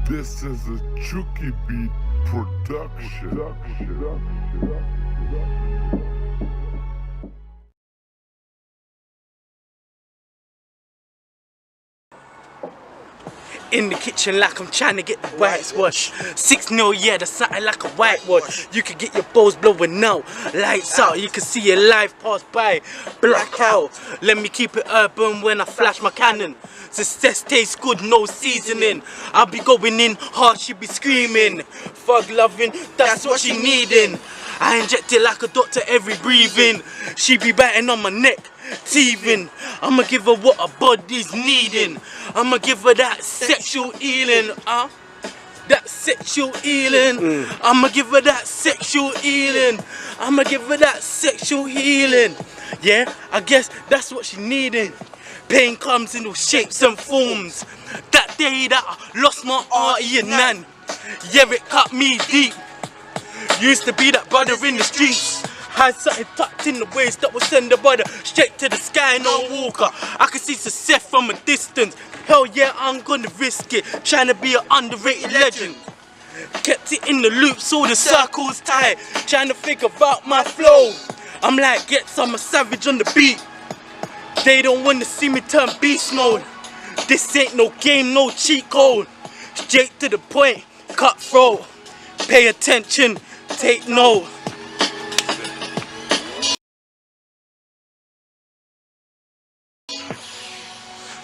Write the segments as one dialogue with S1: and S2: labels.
S1: This is a Chucky Beat production.
S2: In the kitchen like I'm trying to get the whitewash. 6-0, yeah, that's something like a whitewash. You can get your balls blowing out, lights out. You can see your life pass by, black out. Let me keep it urban when I flash my cannon. Success tastes good, no seasoning. I'll be going in hard, she be screaming. Thug loving, that's what she needing. I inject it like a doctor every breathing. She be biting on my neck, teething. I'ma give her what her body's needing. I'ma give her that sexual healing, that sexual healing. I'ma give her that sexual healing. I'ma give her that sexual healing. Yeah, I guess that's what she needing. Pain comes in all shapes and forms. That day that I lost my auntie and nan, yeah, it cut me deep. Used to be that brother in the streets. Had something tucked in the waist that would send the brother straight to the sky, no walker. I could see success from a distance. Hell yeah, I'm gonna risk it. Trying to be an underrated legend. Kept it in the loops, all the circles tight. Trying to figure out my flow. I'm like, I'm a savage on the beat. They don't wanna see me turn beast mode. This ain't no game, no cheat code. Straight to the point, cutthroat. Pay attention, take note.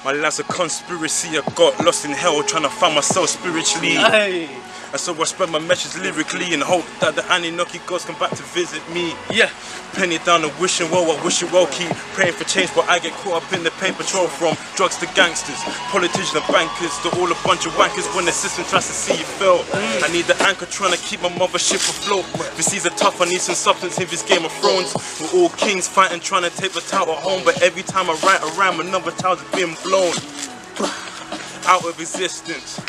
S3: My life's a conspiracy, I got lost in hell trying to find myself spiritually.
S2: Aye.
S3: And so I spread my message lyrically and hope that the Anunnaki gods come back to visit me.
S2: Yeah.
S3: Penny down and wishing well, I wish it well, keep praying for change, but I get caught up in the paper trail. From drugs to gangsters, politicians and bankers, they're all a bunch of wankers when the system tries to see you fail. I need the anchor trying to keep my mothership afloat. This season tough, I need some substance in this Game of Thrones. We're all kings fighting, trying to take the tower home, but every time I write a rhyme, another child's being blown out of existence.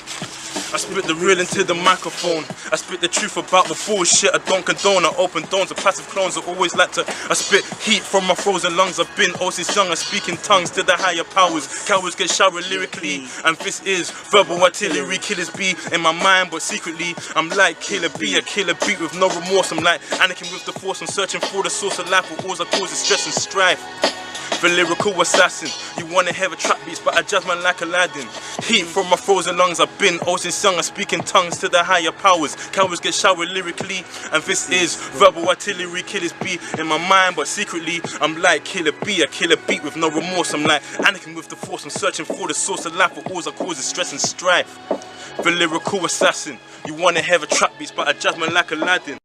S3: I spit the real into the microphone. I spit the truth about the bullshit I don't condone. I open doors to passive clones. I always like to. I spit heat from my frozen lungs. I've been since young. I speak in tongues to the higher powers. Cowards get showered lyrically, and this is verbal artillery. Killers be in my mind, but secretly I'm like Killer B, a killer beat with no remorse. I'm like Anakin with the Force. I'm searching for the source of life, but all I cause is stress and strife. The lyrical assassin, you wanna hear a trap beats, but I judge man like Aladdin. Heat from my frozen lungs, I've been since young. I speak in tongues to the higher powers. Cowards get showered lyrically, and this is verbal artillery. Killers be in my mind, but secretly I'm like Killer B, a killer beat with no remorse. I'm like Anakin with the Force. I'm searching for the source of life, but all I cause is stress and strife. The lyrical assassin, you wanna hear a trap beats, but I judge man like Aladdin.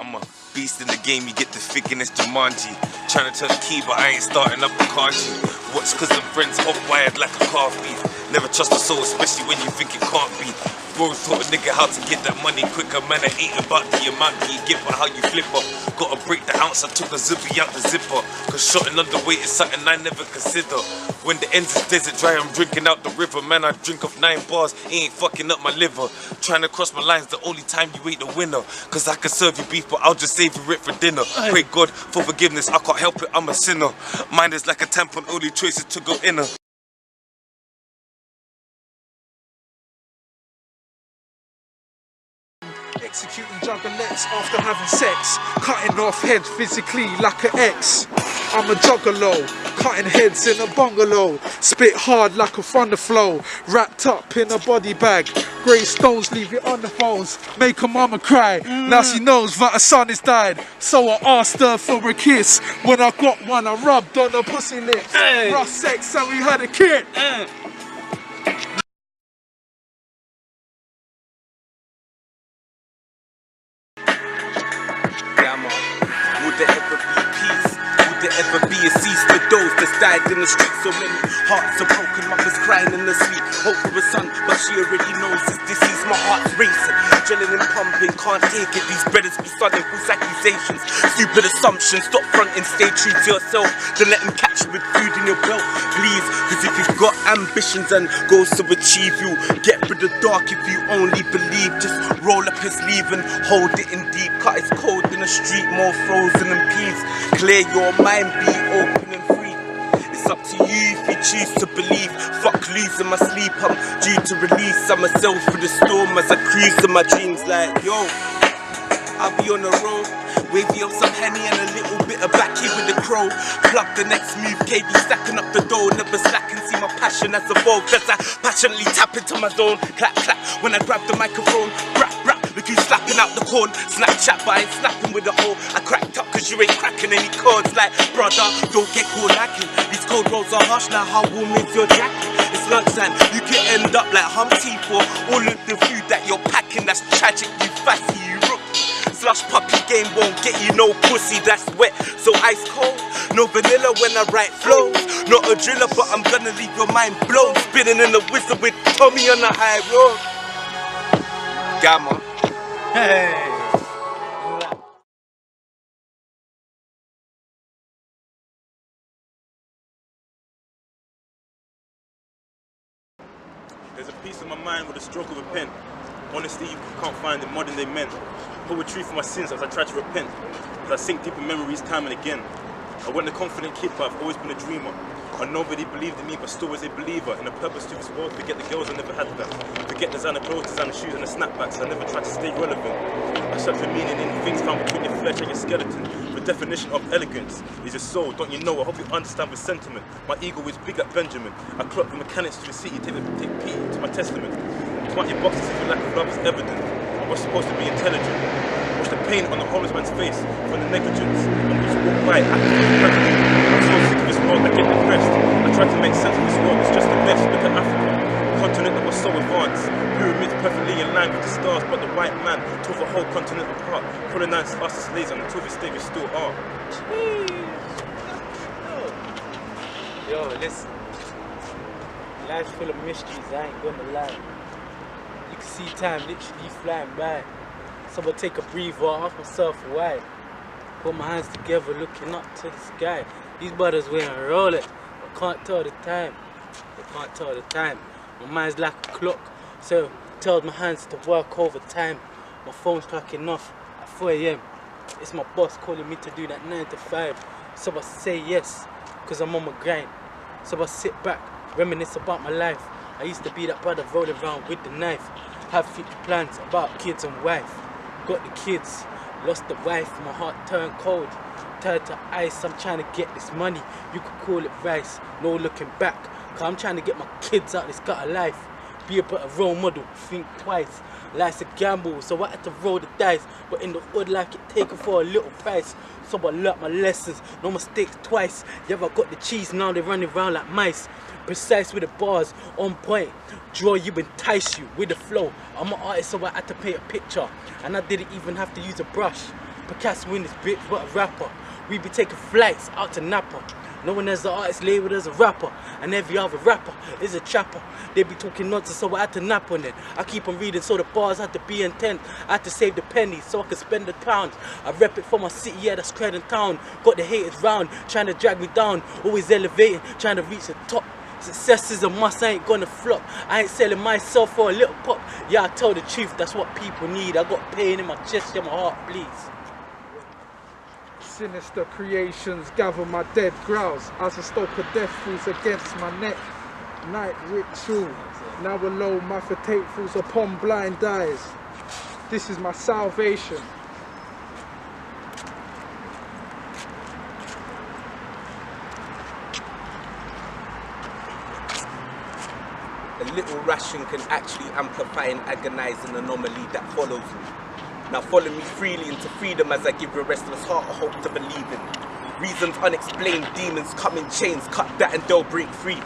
S3: I'm a beast in the game, you get the thickness Jumanji. Trying to turn the key, but I ain't starting up a kanji. Watch cause them friends off-wired like a car thief. Never trust a soul, especially when you think it can't be. Bro taught a nigga how to get that money quicker. Man, I ain't about the amount that you get, but how you flip up. Gotta break the ounce, I took a zippy out the zipper. Cause shotting underweight is something I never consider. When the ends is desert dry, I'm drinking out the river. Man, I drink off 9 bars, it ain't fucking up my liver. Trying to cross my lines, the only time you ain't the winner. Cause I can serve you beef, but I'll just save you it for dinner. Pray God for forgiveness, I can't help it, I'm a sinner. Mine is like a tampon, only choice is to go inner.
S4: Executing juggalettes after having sex, cutting off heads physically like an X. I'm a juggalo, cutting heads in a bungalow, spit hard like a thunder flow, wrapped up in a body bag. Grey stones leave it on the phones, make a mama cry. Now she knows that her son has died, so I asked her for a kiss. When I got one, I rubbed on her pussy lips. Rough sex and we had a kid.
S3: Would there ever be peace? Would there ever be a cease to those that died in the streets? So many hearts are broken, mothers crying in the sleep. Hope for a son, but she already knows this disease. My heart's racing, adrenaline pumping, can't take it. These brothers be sudden false accusations, stupid assumptions. Stop fronting, stay true to yourself. Don't let them catch you with food in your belt, please. Cause if you've got ambitions and goals to achieve, you get rid of dark if you only believe. Just roll up his sleeve and hold it in deep. Cut is cold in the street, more frozen than peas. Clear your mind, be open and free. It's
S5: It's up to you if you choose to believe. Fuck losing my sleep, I'm due to release. I'ma sail through the storm as I cruise in my dreams. Like, yo, I'll be on the road, wavy up some Henny and a little bit of backy with the crow. Plug the next move, KB stacking up the dough. Never slacking, see my passion has evolved as I passionately tap into my zone. Clap, clap, when I grab the microphone. Rap, rap, look you slapping out the corn. Snapchat, but I ain't snapping with the hole. I cracked up cause you ain't cracking any chords. Like, brother, don't get caught lacking. These cold rolls are harsh, now how warm is your jacket? It's lunchtime, you can end up like Humpty for all of the food that you're packing. That's tragic, you fatty, you rookie. Slush puppy game won't get you no pussy, that's wet, so ice cold. No vanilla when I write flows. Not a driller, but I'm gonna leave your mind blown. Spinning in the whistle with Tommy on the high road. GaMMa.
S2: Hey.
S3: There's a piece of my mind with a stroke of a pen. Honesty you can't find in modern day men. Poetry for my sins as I try to repent. As I sink deep in memories time and again. I wasn't a confident kid, but I've always been a dreamer. And nobody believed in me, but still was a believer in a purpose to this world. Forget the girls, I never had that. Forget designer clothes, designer shoes, and the snapbacks. I never tried to stay relevant. I search for meaning in things found between your flesh and your skeleton. The definition of elegance is your soul, don't you know? I hope you understand with sentiment. My ego is big like Benjamin. I clock the mechanics to the city, take pity to my testament. Plant your boxes if your lack of love is evident. I was supposed to be intelligent. Watch the pain on the homeless man's face from the negligence. And we just walk by, acting president. I'm so sick of this world, I get depressed. I try to make sense of this world, it's just a mess. Look at Africa, a continent that was so advanced. Pyramids perfectly in line with the stars, but the white man tore the whole continent apart. Colonized us as slaves, and until this day we still are.
S2: Yo, listen. Life's full of mysteries, I ain't gonna lie. You can see time literally flying by. So I'll take a breather, ask myself why. Put my hands together, looking up to the sky. These brothers wearing Rolex, I can't tell the time. I can't tell the time. My mind's like a clock, so it tells my hands to work overtime. My phone's cracking off at 4 AM. It's my boss calling me to do that 9 to 5. So I say yes, cause I'm on my grind. So I sit back, reminisce about my life. I used to be that brother rolling around with the knife. Have future plans about kids and wife. Got the kids, lost the wife, my heart turned cold. Turned to ice, I'm trying to get this money. You could call it rice, no looking back. Cause I'm trying to get my kids out this gutter life. Be a better role model, think twice. Life's a gamble, so I had to roll the dice. But in the hood, like it taken for a little price. So I learnt my lessons, no mistakes twice. Yeah, I got the cheese, now they running around like mice. Precise with the bars, on point. Draw you, entice you with the flow. I'm an artist, so I had to paint a picture. And I didn't even have to use a brush. Picasso in this bitch, what a rapper. We be taking flights out to Napa. No one as an artist labeled as a rapper. And every other rapper is a trapper. They be talking nonsense, so I had to nap on it. I keep on reading, so the bars had to be intent. I had to save the pennies, so I could spend the pounds. I rep it for my city, yeah, that's Credit Town. Got the haters round, trying to drag me down. Always elevating, trying to reach the top. Success is a must, I ain't gonna flop. I ain't selling myself for a little pop. Yeah, I tell the truth, that's what people need. I got pain in my chest, yeah, my heart bleeds.
S4: Sinister creations gather my dead growls as a stalk of death falls against my neck. Night ritual, now alone my fate falls upon blind eyes. This is my salvation.
S5: A little ration can actually amplify an agonizing anomaly that follows me. Now follow me freely into freedom as I give your restless heart a hope to believe in. Reasons unexplained, demons come in chains, cut that and they'll break free.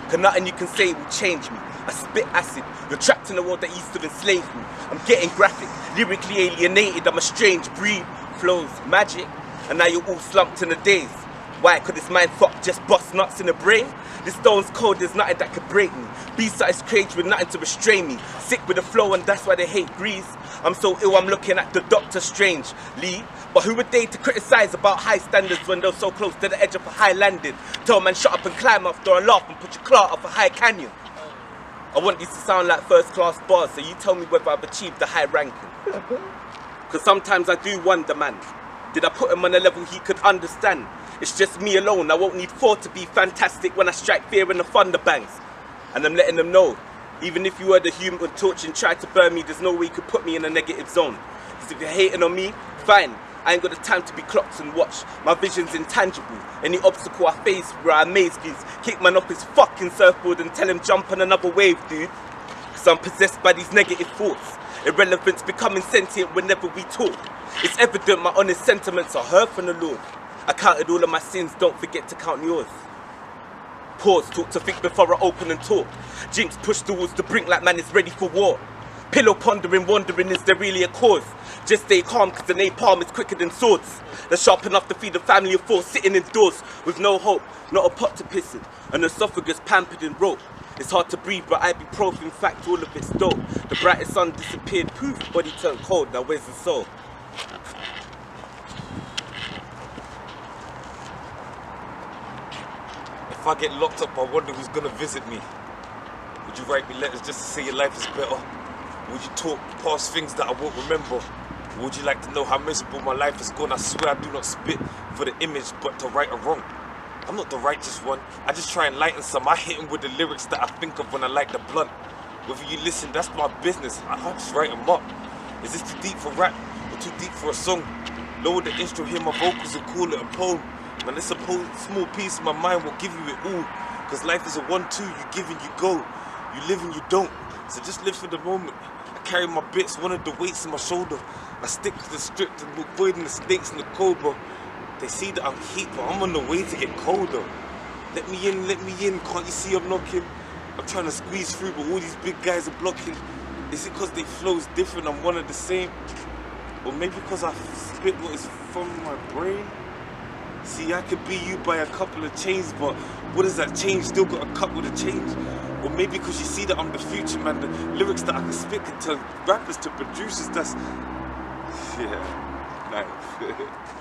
S5: Cause nothing you can say will change me. I spit acid, you're trapped in a world that used to enslave me. I'm getting graphic, lyrically alienated, I'm a strange breed. Flows magic, and now you're all slumped in the days. Why? Could this mind fuck just bust nuts in the brain? This stone's cold, there's nothing that could break me. B-sides cage with nothing to restrain me. Sick with the flow and that's why they hate Grease. I'm so ill I'm looking at the Doctor Strange. Lee, but who are they to criticize about high standards when they're so close to the edge of a high landing? Tell man shut up and climb after I laugh and put your claw up a high canyon. I want these to sound like first class bars, so you tell me whether I've achieved the high ranking. Cause sometimes I do wonder, man, did I put him on a level he could understand? It's just me alone. I won't need 4 to be fantastic when I strike fear in the thunder bangs. And I'm letting them know, even if you were the human torch and tried to burn me, there's no way you could put me in a negative zone. Because if you're hating on me, fine. I ain't got the time to be clocked and watched. My vision's intangible. Any obstacle I face where I amaze kids, kick man off his fucking surfboard and tell him jump on another wave, dude. Cause I'm possessed by these negative thoughts. Irrelevance becoming sentient whenever we talk. It's evident my honest sentiments are heard from the Lord. I counted all of my sins, don't forget to count yours. Pause, talk to think before I open and talk. Jinx push towards the brink like man is ready for war. Pillow pondering, wondering, is there really a cause? Just stay calm cause the napalm is quicker than swords. They're sharp enough to feed a family of 4 sitting indoors with no hope, not a pot to piss in, an esophagus pampered in rope. It's hard to breathe but ibuprofen, in fact all of it's dope. The brightest sun disappeared, poof, body turned cold, now where's the soul?
S3: If I get locked up, I wonder who's gonna visit me. Would you write me letters just to say your life is better? Would you talk past things that I won't remember? Would you like to know how miserable my life has gone? I swear I do not spit for the image, but to right or wrong. I'm not the righteous one, I just try and lighten some. I hit him with the lyrics that I think of when I light the blunt. Whether you listen, that's my business, I just write them up. Is this too deep for rap, or too deep for a song? Lower the intro, hear my vocals and call it a poem. Man, it's a small piece of my mind will give you it all. Cause life is a 1-2, you give and you go. You live and you don't, so just live for the moment. I carry my bits, one of the weights on my shoulder. I stick to the strict and avoiding the snakes and the cobra. They see that I'm heat, but I'm on the way to get colder. Let me in, can't you see I'm knocking? I'm trying to squeeze through, but all these big guys are blocking. Is it cause they flow's different, I'm one of the same? Or maybe cause I spit what is from my brain? See, I could be you by a couple of chains, but what does that change? Still got a couple to change. Or maybe because you see that I'm the future, man. The lyrics that I can spit can turn rappers to producers. That's... yeah, nice.